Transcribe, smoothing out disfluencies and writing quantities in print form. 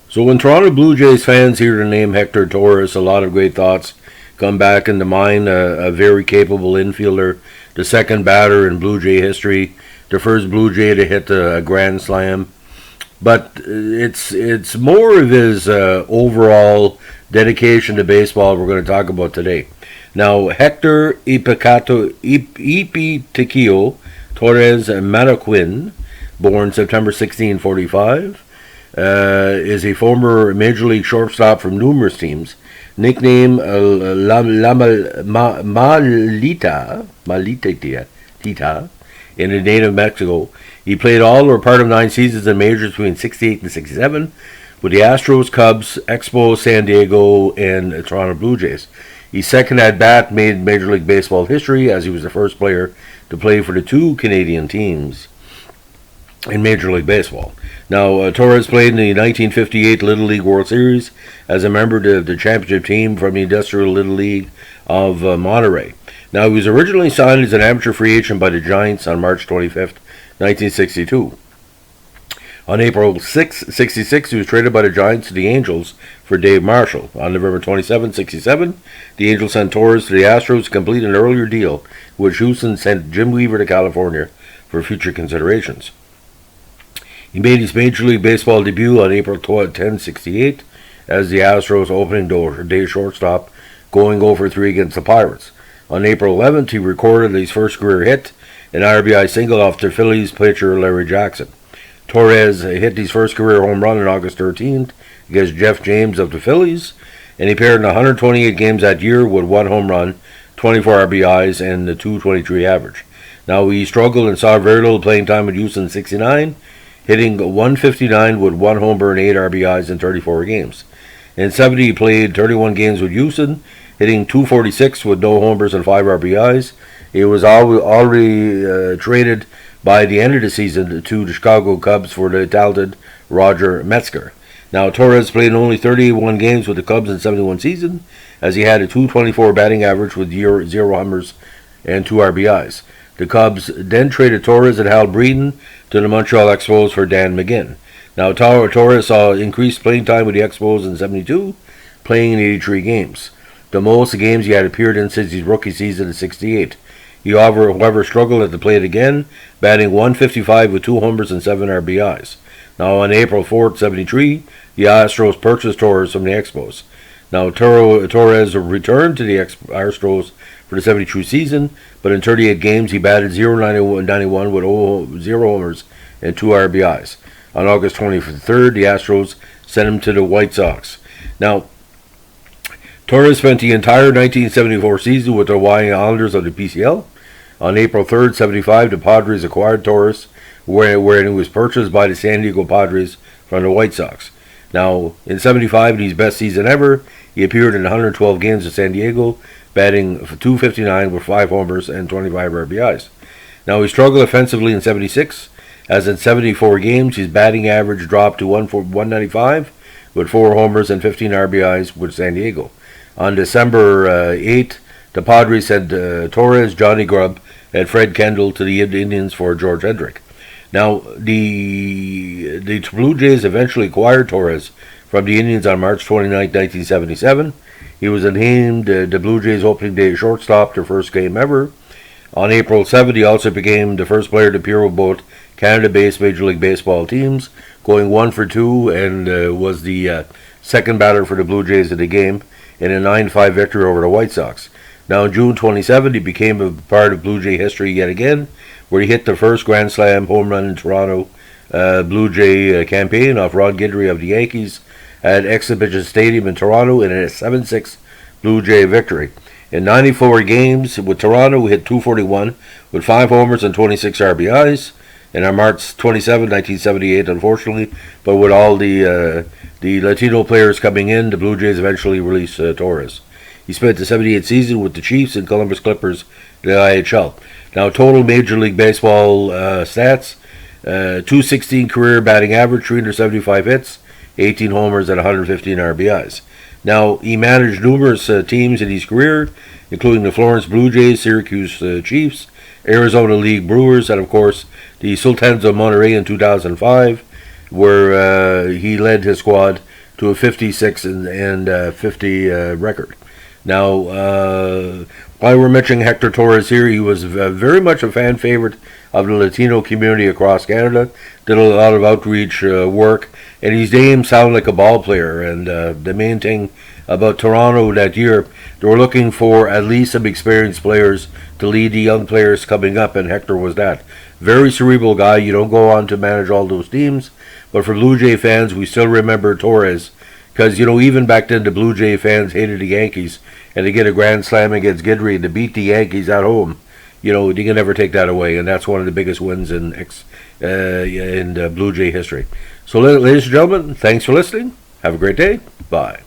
So when Toronto Blue Jays fans hear the name Hector Torres, a lot of great thoughts come back into mind. A very capable infielder, the second batter in Blue Jay history, the first Blue Jay to hit a grand slam. But it's more of his overall dedication to baseball we're going to talk about today. Now, Hector Ipitiquio Torres Manaquin, born September 1645, is a former Major League shortstop from numerous teams. Nicknamed Malita, in the native Mexico. He played all or part of 9 seasons in majors between 68 and 67 with the Astros, Cubs, Expos, San Diego, and Toronto Blue Jays. His second at-bat made Major League Baseball history as he was the first player to play for the 2 Canadian teams in Major League Baseball. Now, Torres played in the 1958 Little League World Series as a member of the championship team from the Industrial Little League of Monterey. Now, he was originally signed as an amateur free agent by the Giants on March 25th, 1962. On April 6, 66, he was traded by the Giants to the Angels for Dave Marshall. On November 27, 67, the Angels sent Torres to the Astros to complete an earlier deal, which Houston sent Jim Weaver to California for future considerations. He made his Major League Baseball debut on April 10, 68 as the Astros opening day shortstop, going 0-3 against the Pirates. On April 11th, he recorded his first career hit, an RBI single off the Phillies pitcher Larry Jackson. Torres hit his first career home run on August 13th against Jeff James of the Phillies, and he appeared in 128 games that year with 1 home run, 24 RBIs, and a .223 average. Now, he struggled and saw very little playing time with Houston in 69, hitting 159 with 1 homer and 8 RBIs in 34 games. In 70, he played 31 games with Houston, hitting .246 with no homers and 5 RBIs. He was already traded by the end of the season to the Chicago Cubs for the talented Roger Metzger. Now, Torres played only 31 games with the Cubs in 71 season, as he had a .224 batting average with 0 homers and 2 RBIs. The Cubs then traded Torres and Hal Breeden to the Montreal Expos for Dan McGinn. Now, Torres saw increased playing time with the Expos in 72, playing in 83 games, the most games he had appeared in since his rookie season in 68. He, however, struggled at the plate again, batting .155 with 2 homers and 7 RBIs. Now, on April 4th, 73, the Astros purchased Torres from the Expos. Now, Torres returned to the Astros for the 72 season, but in 38 games, he batted .091 with 0 homers and 2 RBIs. On August 23rd, the Astros sent him to the White Sox. Now, Torres spent the entire 1974 season with the Hawaiian Islanders of the PCL. On April 3rd, 75, the Padres acquired Torres, where he was purchased by the San Diego Padres from the White Sox. Now, in 75, in his best season ever, he appeared in 112 games in San Diego, batting .259 with 5 homers and 25 RBIs. Now, he struggled offensively in 76, as in 74 games, his batting average dropped to .195 with 4 homers and 15 RBIs with San Diego. On December 8, the Padres sent Torres, Johnny Grubb, and Fred Kendall to the Indians for George Hendrick. Now, the Blue Jays eventually acquired Torres from the Indians on March 29, 1977. He was named the Blue Jays opening day shortstop, their first game ever. On April 7, he also became the first player to appear with both Canada-based Major League Baseball teams, going 1-for-2, and was the second batter for the Blue Jays of the game in a 9-5 victory over the White Sox. Now, on June 27, he became a part of Blue Jay history yet again, where he hit the first Grand Slam home run in Toronto Blue Jay campaign off Ron Guidry of the Yankees at Exhibition Stadium in Toronto in a 7-6 Blue Jay victory. In 94 games with Toronto, he hit .241 with 5 homers and 26 RBIs. And on March 27, 1978, unfortunately, but with all the Latino players coming in, the Blue Jays eventually released Torres. He spent the 78 season with the Chiefs and Columbus Clippers, the IHL. Now, total Major League Baseball stats, .216 career batting average, 375 hits, 18 homers, and 115 RBIs. Now, he managed numerous teams in his career, including the Florence Blue Jays, Syracuse Chiefs, Arizona League Brewers, and of course the Sultans of Monterey in 2005, where he led his squad to a 56 and 50 record. Now, while we're mentioning Hector Torres here, he was very much a fan favorite of the Latino community across Canada. Did a lot of outreach work, and his name sounded like a ball player. And the main thing about Toronto that year, they were looking for at least some experienced players to lead the young players coming up, and Hector was that. Very cerebral guy. You don't go on to manage all those teams, but for Blue Jay fans, we still remember Torres because, even back then the Blue Jay fans hated the Yankees, and to get a grand slam against Guidry to beat the Yankees at home, you can never take that away, and that's one of the biggest wins in Blue Jay history. So, ladies and gentlemen, thanks for listening. Have a great day. Bye.